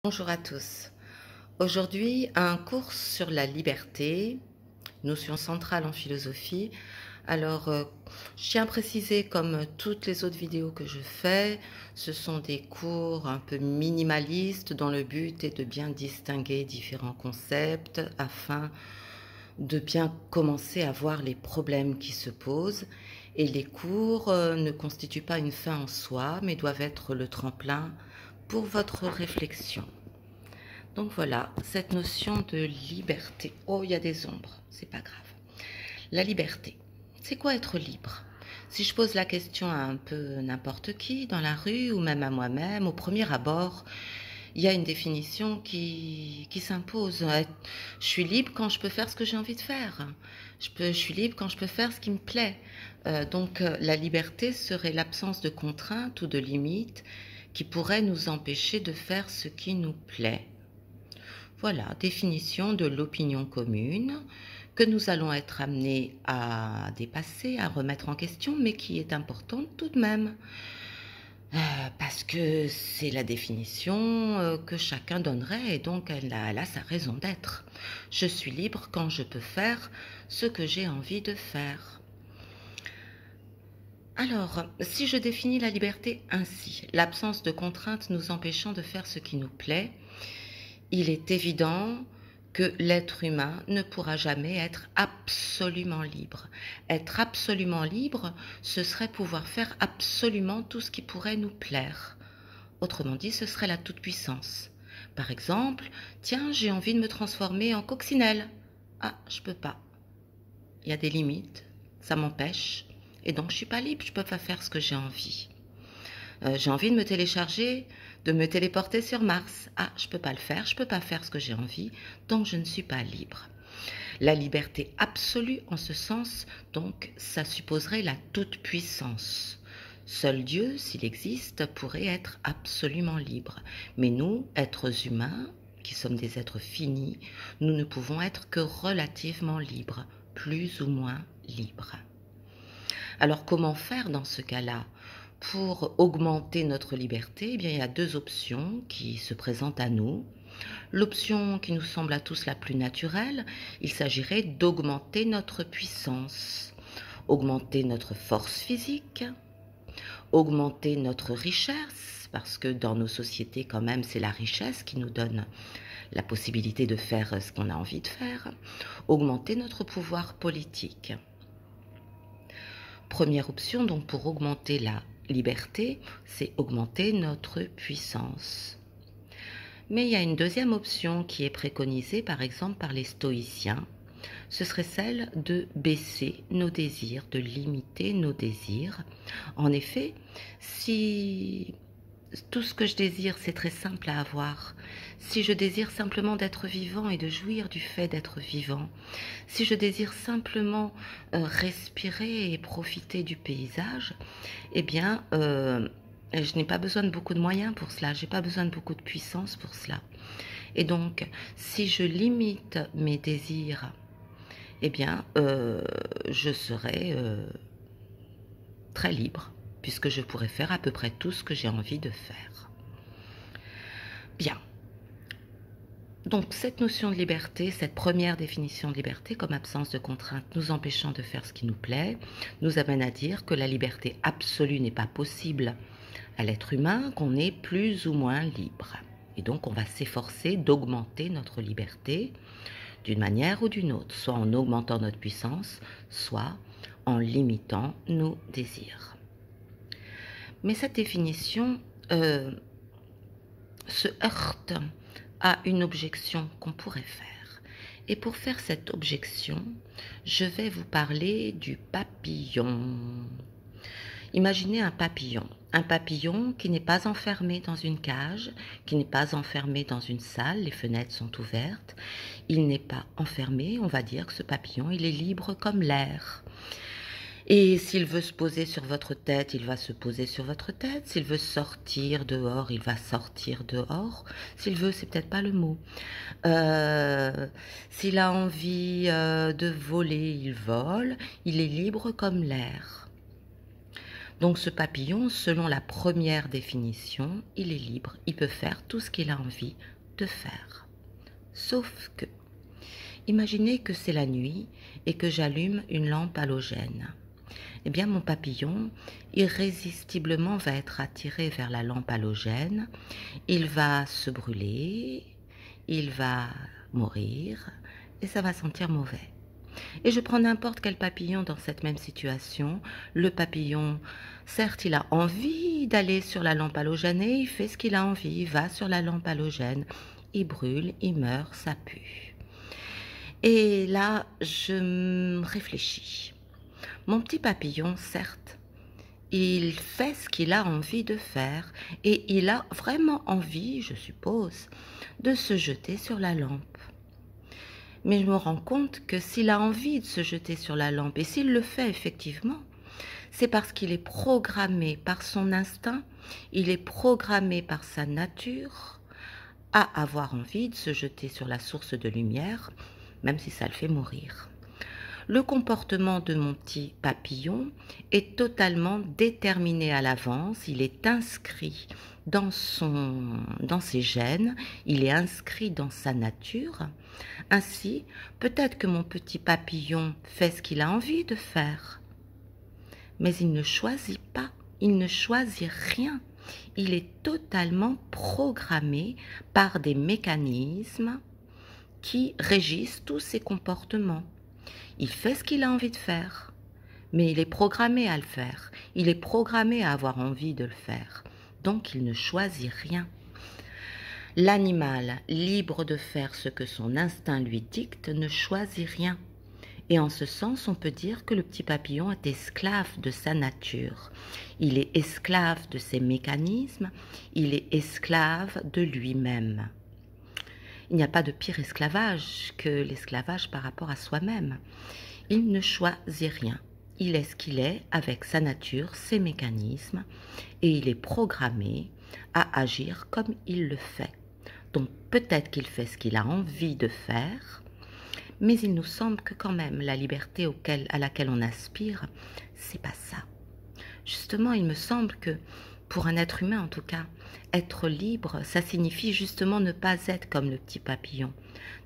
Bonjour à tous. Aujourd'hui, un cours sur la liberté, notion centrale en philosophie. Alors, je tiens à préciser, comme toutes les autres vidéos que je fais, ce sont des cours un peu minimalistes dont le but est de bien distinguer différents concepts afin de bien commencer à voir les problèmes qui se posent. Et les cours ne constituent pas une fin en soi, mais doivent être le tremplin pour votre réflexion. Donc voilà, cette notion de liberté. Oh, il y a des ombres, c'est pas grave. La liberté, c'est quoi être libre? Si je pose la question à un peu n'importe qui, dans la rue ou même à moi-même, au premier abord, il y a une définition qui s'impose. Je suis libre quand je peux faire ce que j'ai envie de faire. Je suis libre quand je peux faire ce qui me plaît. Donc la liberté serait l'absence de contraintes ou de limites qui pourraient nous empêcher de faire ce qui nous plaît. Voilà, définition de l'opinion commune que nous allons être amenés à dépasser, à remettre en question, mais qui est importante tout de même. Parce que c'est la définition que chacun donnerait et donc elle a sa raison d'être. Je suis libre quand je peux faire ce que j'ai envie de faire. Alors, si je définis la liberté ainsi, l'absence de contraintes nous empêchant de faire ce qui nous plaît, il est évident que l'être humain ne pourra jamais être absolument libre. Être absolument libre, ce serait pouvoir faire absolument tout ce qui pourrait nous plaire. Autrement dit, ce serait la toute-puissance. Par exemple, tiens, j'ai envie de me transformer en coccinelle. Ah, je peux pas. Il y a des limites, ça m'empêche, et donc je suis pas libre, je peux pas faire ce que j'ai envie. J'ai envie de me télécharger, de me téléporter sur Mars. Ah, je peux pas le faire, je peux pas faire ce que j'ai envie, donc je ne suis pas libre. La liberté absolue en ce sens, donc, ça supposerait la toute-puissance. Seul Dieu, s'il existe, pourrait être absolument libre. Mais nous, êtres humains, qui sommes des êtres finis, nous ne pouvons être que relativement libres, plus ou moins libres. Alors comment faire dans ce cas-là? Pour augmenter notre liberté, eh bien, il y a deux options qui se présentent à nous. L'option qui nous semble à tous la plus naturelle, il s'agirait d'augmenter notre puissance, augmenter notre force physique, augmenter notre richesse, parce que dans nos sociétés quand même c'est la richesse qui nous donne la possibilité de faire ce qu'on a envie de faire, augmenter notre pouvoir politique. Première option, donc pour augmenter la liberté, c'est augmenter notre puissance. Mais il y a une deuxième option qui est préconisée par exemple par les stoïciens. Ce serait celle de baisser nos désirs, de limiter nos désirs. En effet, si tout ce que je désire, c'est très simple à avoir. Si je désire simplement d'être vivant et de jouir du fait d'être vivant, si je désire simplement respirer et profiter du paysage, eh bien, je n'ai pas besoin de beaucoup de moyens pour cela, je n'ai pas besoin de beaucoup de puissance pour cela. Et donc, si je limite mes désirs, eh bien, je serai très libre, puisque je pourrais faire à peu près tout ce que j'ai envie de faire. Bien. Donc cette notion de liberté, cette première définition de liberté comme absence de contraintes nous empêchant de faire ce qui nous plaît, nous amène à dire que la liberté absolue n'est pas possible à l'être humain, qu'on est plus ou moins libre. Et donc on va s'efforcer d'augmenter notre liberté d'une manière ou d'une autre, soit en augmentant notre puissance, soit en limitant nos désirs. Mais cette définition se heurte à une objection qu'on pourrait faire. Et pour faire cette objection, je vais vous parler du papillon. Imaginez un papillon qui n'est pas enfermé dans une cage, qui n'est pas enfermé dans une salle, les fenêtres sont ouvertes, il n'est pas enfermé, on va dire que ce papillon, il est libre comme l'air. Et s'il veut se poser sur votre tête, il va se poser sur votre tête. S'il veut sortir dehors, il va sortir dehors. S'il veut, c'est peut-être pas le mot. S'il a envie de voler, il vole. Il est libre comme l'air. Donc ce papillon, selon la première définition, il est libre, il peut faire tout ce qu'il a envie de faire. Sauf que, imaginez que c'est la nuit et que j'allume une lampe halogène. Eh bien mon papillon, irrésistiblement, va être attiré vers la lampe halogène, il va se brûler, il va mourir et ça va sentir mauvais. Et je prends n'importe quel papillon dans cette même situation. Le papillon, certes, il a envie d'aller sur la lampe halogène et il fait ce qu'il a envie. Il va sur la lampe halogène, il brûle, il meurt, ça pue. Et là, je réfléchis. Mon petit papillon, certes, il fait ce qu'il a envie de faire et il a vraiment envie, je suppose, de se jeter sur la lampe. Mais je me rends compte que s'il a envie de se jeter sur la lampe, et s'il le fait effectivement, c'est parce qu'il est programmé par son instinct, il est programmé par sa nature à avoir envie de se jeter sur la source de lumière, même si ça le fait mourir. Le comportement de mon petit papillon est totalement déterminé à l'avance, il est inscrit dans ses gènes, il est inscrit dans sa nature. Ainsi, peut-être que mon petit papillon fait ce qu'il a envie de faire, mais il ne choisit pas, il ne choisit rien. Il est totalement programmé par des mécanismes qui régissent tous ses comportements. Il fait ce qu'il a envie de faire, mais il est programmé à le faire. Il est programmé à avoir envie de le faire. Donc, il ne choisit rien. L'animal, libre de faire ce que son instinct lui dicte, ne choisit rien. Et en ce sens, on peut dire que le petit papillon est esclave de sa nature. Il est esclave de ses mécanismes, il est esclave de lui-même. Il n'y a pas de pire esclavage que l'esclavage par rapport à soi-même. Il ne choisit rien. Il est ce qu'il est avec sa nature, ses mécanismes, et il est programmé à agir comme il le fait. Donc peut-être qu'il fait ce qu'il a envie de faire, mais il nous semble que quand même la liberté à laquelle on aspire, c'est pas ça. Justement, il me semble que pour un être humain en tout cas, être libre, ça signifie justement ne pas être comme le petit papillon,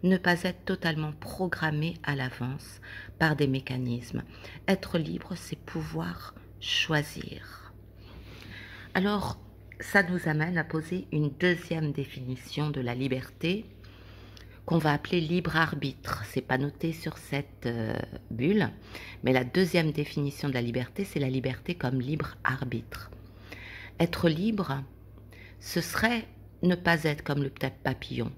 ne pas être totalement programmé à l'avance par des mécanismes. Être libre, c'est pouvoir choisir. Alors, ça nous amène à poser une deuxième définition de la liberté qu'on va appeler libre arbitre. C'est pas noté sur cette bulle, mais la deuxième définition de la liberté, c'est la liberté comme libre arbitre. Être libre, ce serait ne pas être comme le petit papillon.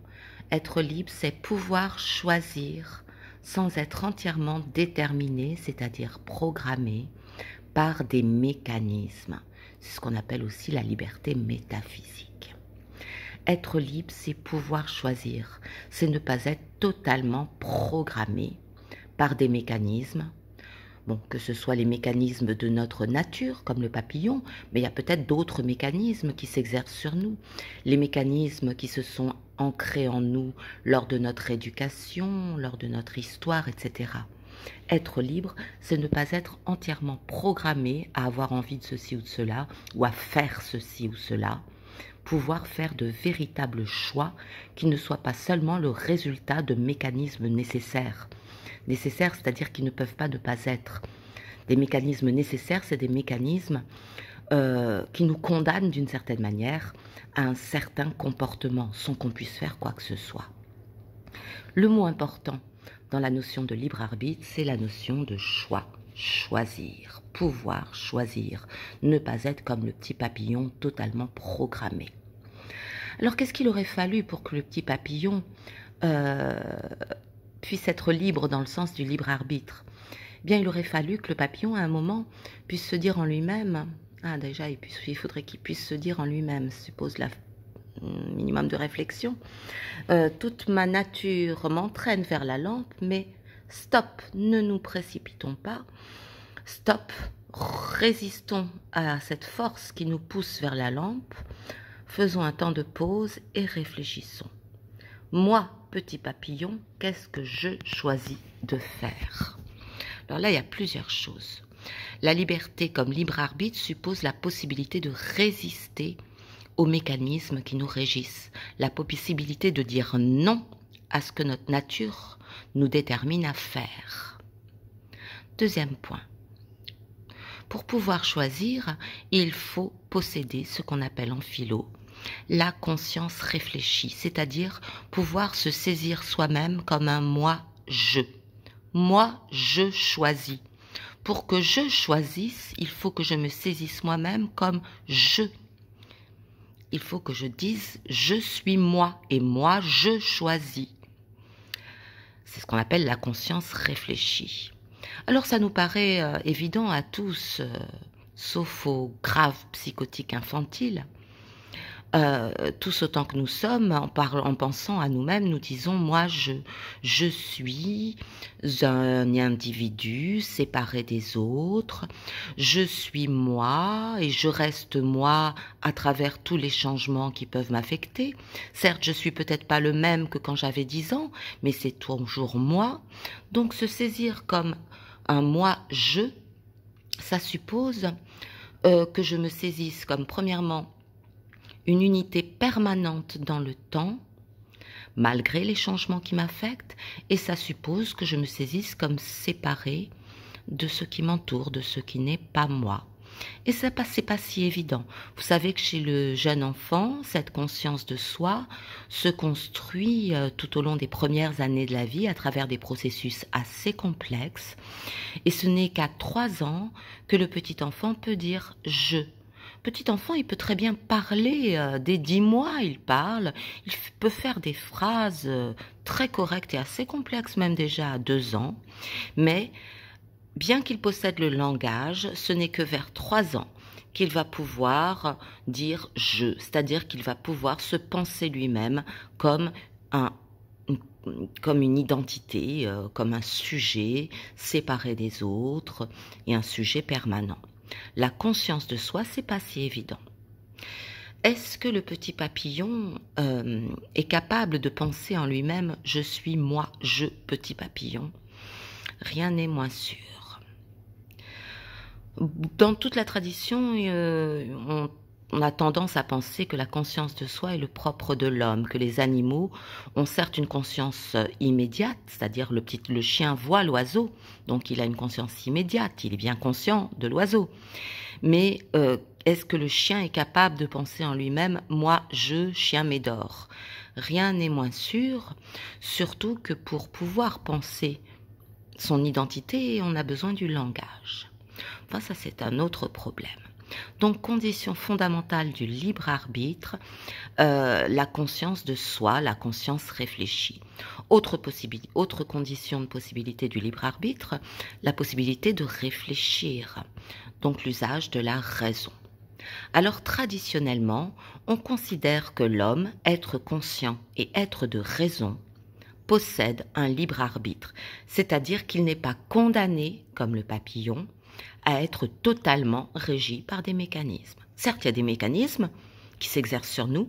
Être libre, c'est pouvoir choisir sans être entièrement déterminé, c'est-à-dire programmé par des mécanismes. C'est ce qu'on appelle aussi la liberté métaphysique. Être libre, c'est pouvoir choisir, c'est ne pas être totalement programmé par des mécanismes. Bon, que ce soit les mécanismes de notre nature, comme le papillon, mais il y a peut-être d'autres mécanismes qui s'exercent sur nous. Les mécanismes qui se sont ancrés en nous lors de notre éducation, lors de notre histoire, etc. Être libre, c'est ne pas être entièrement programmé à avoir envie de ceci ou de cela, ou à faire ceci ou cela. Pouvoir faire de véritables choix qui ne soient pas seulement le résultat de mécanismes nécessaires. Nécessaires, c'est-à-dire qu'ils ne peuvent pas ne pas être. Des mécanismes nécessaires, c'est des mécanismes qui nous condamnent d'une certaine manière à un certain comportement, sans qu'on puisse faire quoi que ce soit. Le mot important dans la notion de libre arbitre, c'est la notion de choix. Choisir, pouvoir choisir, ne pas être comme le petit papillon totalement programmé. Alors qu'est-ce qu'il aurait fallu pour que le petit papillon puisse être libre dans le sens du libre arbitre? Eh bien, il aurait fallu que le papillon, à un moment, puisse se dire en lui-même, déjà, il faudrait qu'il puisse se dire en lui-même, suppose la minimum de réflexion, toute ma nature m'entraîne vers la lampe, mais stop, ne nous précipitons pas, stop, résistons à cette force qui nous pousse vers la lampe, faisons un temps de pause et réfléchissons. Moi, petit papillon, qu'est-ce que je choisis de faire? Alors là, il y a plusieurs choses. La liberté comme libre arbitre suppose la possibilité de résister aux mécanismes qui nous régissent, la possibilité de dire non à ce que notre nature nous détermine à faire. Deuxième point. Pour pouvoir choisir, il faut posséder ce qu'on appelle en philo la conscience réfléchie, c'est-à-dire pouvoir se saisir soi-même comme un moi-je. Moi, je choisis. Pour que je choisisse, il faut que je me saisisse moi-même comme je. Il faut que je dise « je suis moi » et « moi, je choisis ». C'est ce qu'on appelle la conscience réfléchie. Alors ça nous paraît évident à tous, sauf aux graves psychotiques infantiles. Tous autant que nous sommes, en pensant à nous-mêmes, nous disons « moi, je suis un individu séparé des autres, je suis moi et je reste moi à travers tous les changements qui peuvent m'affecter. Certes, je suis peut-être pas le même que quand j'avais 10 ans, mais c'est toujours moi. » Donc se saisir comme un « moi-je », ça suppose que je me saisisse comme premièrement une unité permanente dans le temps, malgré les changements qui m'affectent, et ça suppose que je me saisisse comme séparée de ce qui m'entoure, de ce qui n'est pas moi. Et ça, c'est pas si évident. Vous savez que chez le jeune enfant, cette conscience de soi se construit tout au long des premières années de la vie à travers des processus assez complexes. Et ce n'est qu'à 3 ans que le petit enfant peut dire « je ». Petit enfant, il peut très bien parler, dès 10 mois, il parle, il peut faire des phrases très correctes et assez complexes, même déjà à 2 ans, mais bien qu'il possède le langage, ce n'est que vers 3 ans qu'il va pouvoir dire « je », c'est-à-dire qu'il va pouvoir se penser lui-même comme une identité, comme un sujet séparé des autres et un sujet permanent. La conscience de soi, c'est pas si évident. Est-ce que le petit papillon est capable de penser en lui-même « je suis moi, je, petit papillon » ? Rien n'est moins sûr. Dans toute la tradition, on a tendance à penser que la conscience de soi est le propre de l'homme, que les animaux ont certes une conscience immédiate, c'est-à-dire le chien voit l'oiseau, donc il a une conscience immédiate, il est bien conscient de l'oiseau. Mais est-ce que le chien est capable de penser en lui-même « moi, je, chien Médor » ? Rien n'est moins sûr, surtout que pour pouvoir penser son identité, on a besoin du langage. Enfin, ça c'est un autre problème. Donc, condition fondamentale du libre arbitre, la conscience de soi, la conscience réfléchie. Autre condition de possibilité du libre arbitre, la possibilité de réfléchir, donc l'usage de la raison. Alors, traditionnellement, on considère que l'homme, être conscient et être de raison, possède un libre arbitre, c'est-à-dire qu'il n'est pas condamné, comme le papillon, à être totalement régi par des mécanismes. Certes, il y a des mécanismes qui s'exercent sur nous,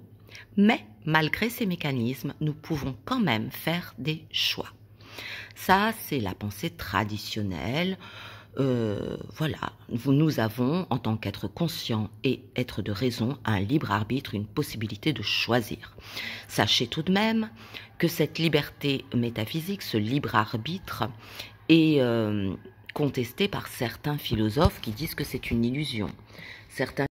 mais malgré ces mécanismes, nous pouvons quand même faire des choix. Ça, c'est la pensée traditionnelle. Voilà, nous avons, en tant qu'être conscient et être de raison, un libre arbitre, une possibilité de choisir. Sachez tout de même que cette liberté métaphysique, ce libre arbitre, est contesté par certains philosophes qui disent que c'est une illusion. Certains